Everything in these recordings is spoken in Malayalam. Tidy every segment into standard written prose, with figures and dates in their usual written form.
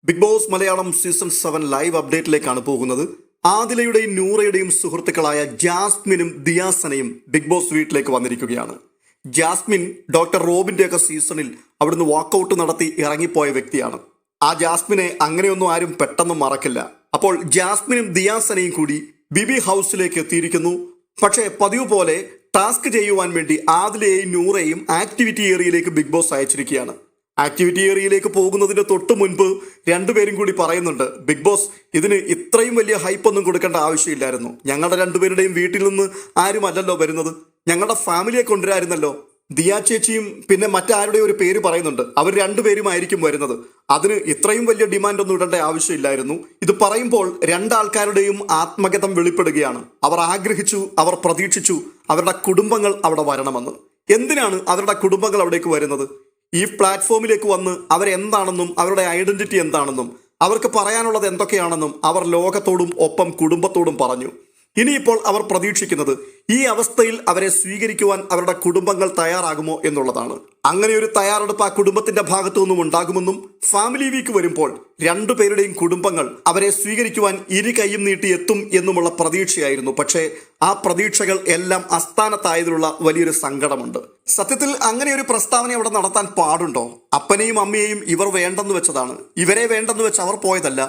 Big Boss Malayalam season 7 live അപ്ഡേറ്റിലേക്കാണ് പോകുന്നത്. ആദിലയുടെയും നൂറയുടെയും സുഹൃത്തുക്കളായ ജാസ്മിനും ദിയാസനയും ബിഗ് ബോസ് വീട്ടിലേക്ക് വന്നിരിക്കുകയാണ്. ജാസ്മിൻ ഡോക്ടർ റോബിന്റെയൊക്കെ സീസണിൽ അവിടുന്ന് വാക്കൗട്ട് നടത്തി ഇറങ്ങിപ്പോയ വ്യക്തിയാണ്. ആ ജാസ്മിനെ അങ്ങനെയൊന്നും ആരും പെട്ടെന്ന് മറക്കില്ല. അപ്പോൾ ജാസ്മിനും ദിയാസനയും കൂടി ബിബി ഹൗസിലേക്ക് എത്തിയിരിക്കുന്നു. പക്ഷേ പതിവ് പോലെ ടാസ്ക് ചെയ്യുവാൻ വേണ്ടി ആദിലയെയും നൂറയെയും ആക്ടിവിറ്റി ഏരിയയിലേക്ക് ബിഗ് ബോസ് അയച്ചിരിക്കുകയാണ്. ആക്ടിവിറ്റി ഏരിയയിലേക്ക് പോകുന്നതിന് തൊട്ട് മുൻപ് രണ്ടുപേരും കൂടി പറയുന്നുണ്ട്, ബിഗ് ബോസ് ഇതിന് ഇത്രയും വലിയ ഹൈപ്പൊന്നും കൊടുക്കേണ്ട ആവശ്യമില്ലായിരുന്നു. ഞങ്ങളുടെ രണ്ടുപേരുടെയും വീട്ടിൽ നിന്ന് ആരുമല്ലല്ലോ വരുന്നത്, ഞങ്ങളുടെ ഫാമിലിയെ കൊണ്ടുവരായിരുന്നല്ലോ. ദിയ ചേച്ചിയും പിന്നെ മറ്റാരുടെ ഒരു പേര് പറയുന്നുണ്ട്, അവർ രണ്ടുപേരുമായിരിക്കും വരുന്നത്. അതിന് ഇത്രയും വലിയ ഡിമാൻഡ് ഒന്നും ഇടേണ്ട ആവശ്യമില്ലായിരുന്നു. ഇത് പറയുമ്പോൾ രണ്ടാൾക്കാരുടെയും ആത്മഗതം വെളിപ്പെടുകയാണ്. അവർ ആഗ്രഹിച്ചു, അവർ പ്രതീക്ഷിച്ചു അവരുടെ കുടുംബങ്ങൾ അവിടെ വരണമെന്ന്. എന്തിനാണ് അവരുടെ കുടുംബങ്ങൾ അവിടേക്ക് വരുന്നത്? ഈ പ്ലാറ്റ്ഫോമിലേക്ക് വന്ന് അവരെന്താണെന്നും അവരുടെ ഐഡന്റിറ്റി എന്താണെന്നും അവർക്ക് പറയാനുള്ളത് എന്തൊക്കെയാണെന്നും അവർ ലോകത്തോടും ഒപ്പം കുടുംബത്തോടും പറഞ്ഞു. ഇനിയിപ്പോൾ അവർ പ്രതീക്ഷിക്കുന്നത് ഈ അവസ്ഥയിൽ അവരെ സ്വീകരിക്കുവാൻ അവരുടെ കുടുംബങ്ങൾ തയ്യാറാകുമോ എന്നുള്ളതാണ്. അങ്ങനെ ഒരു തയ്യാറെടുപ്പ് ആ കുടുംബത്തിന്റെ ഭാഗത്തു നിന്നും ഉണ്ടാകുമെന്നും ഫാമിലി വീക്ക് വരുമ്പോൾ രണ്ടുപേരുടെയും കുടുംബങ്ങൾ അവരെ സ്വീകരിക്കുവാൻ ഇരു കൈയും നീട്ടി എത്തും എന്നുമുള്ള പ്രതീക്ഷയായിരുന്നു. പക്ഷേ ആ പ്രതീക്ഷകൾ എല്ലാം അസ്ഥാനത്തായതിലുള്ള വലിയൊരു സങ്കടമുണ്ട്. സത്യത്തിൽ അങ്ങനെ ഒരു പ്രസ്താവന അവിടെ നടത്താൻ പാടുണ്ടോ? അപ്പനെയും അമ്മയെയും ഇവർ വേണ്ടെന്ന് വെച്ചതാണ്. ഇവരെ വേണ്ടെന്ന് വെച്ച് അവർ പോയതല്ല.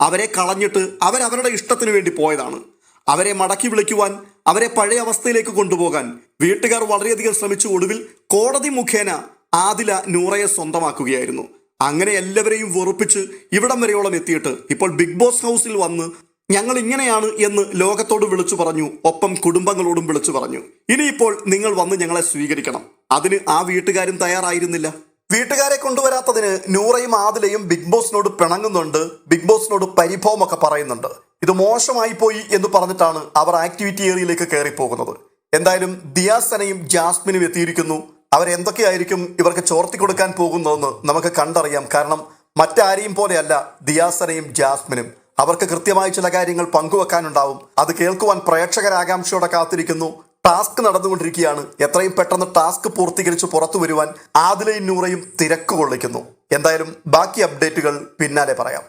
അവരെ കളഞ്ഞിട്ട് അവരവരുടെ ഇഷ്ടത്തിന് വേണ്ടി പോയതാണ്. അവരെ മടക്കി വിളിക്കുവാൻ, അവരെ പഴയ അവസ്ഥയിലേക്ക് കൊണ്ടുപോകാൻ വീട്ടുകാർ വളരെയധികം ശ്രമിച്ചു. ഒടുവിൽ കോടതി മുഖേന ആദില നൂറയെ സ്വന്തമാക്കുകയായിരുന്നു. അങ്ങനെ എല്ലാവരെയും വെറുപ്പിച്ച് ഇവിടം വരെയോളം എത്തിയിട്ട് ഇപ്പോൾ ബിഗ് ബോസ് ഹൗസിൽ വന്ന് ഞങ്ങൾ ഇങ്ങനെയാണ് എന്ന് ലോകത്തോട് വിളിച്ചു പറഞ്ഞു, ഒപ്പം കുടുംബങ്ങളോടും വിളിച്ചു പറഞ്ഞു. ഇനിയിപ്പോൾ നിങ്ങൾ വന്ന് ഞങ്ങളെ സ്വീകരിക്കണം. അതിന് ആ വീട്ടുകാരും തയ്യാറായിരുന്നില്ല. വീട്ടുകാരെ കൊണ്ടുവരാത്തതിന് നൂറയും ആദിലയും ബിഗ് ബോസിനോട് പിണങ്ങുന്നുണ്ട്, ബിഗ് ബോസിനോട് പരിഭവമൊക്കെ പറയുന്നുണ്ട്. ഇത് മോശമായി പോയി എന്ന് പറഞ്ഞിട്ടാണ് അവർ ആക്ടിവിറ്റി ഏരിയയിലേക്ക് കയറി പോകുന്നത്. എന്തായാലും ദിയാസനയും ജാസ്മിനും എത്തിയിരിക്കുന്നു. അവരെന്തൊക്കെയായിരിക്കും ഇവർക്ക് ചോർത്തി കൊടുക്കാൻ പോകുന്നതെന്ന് നമുക്ക് കണ്ടറിയാം. കാരണം മറ്റാരെയും പോലെയല്ല ദിയാസനയും ജാസ്മിനും. അവർക്ക് കൃത്യമായി ചില കാര്യങ്ങൾ പങ്കുവെക്കാനുണ്ടാവും. അത് കേൾക്കുവാൻ പ്രേക്ഷകർ ആകാംക്ഷയോടെ കാത്തിരിക്കുന്നു. ടാസ്ക് നടന്നുകൊണ്ടിരിക്കുകയാണ്. എത്രയും പെട്ടെന്ന് ടാസ്ക് പൂർത്തീകരിച്ച് പുറത്തു വരുവാൻ ആദിലയും നൂറയും തിരക്ക് കൊള്ളിക്കുന്നു. എന്തായാലും ബാക്കി അപ്ഡേറ്റുകൾ പിന്നാലെ പറയാം.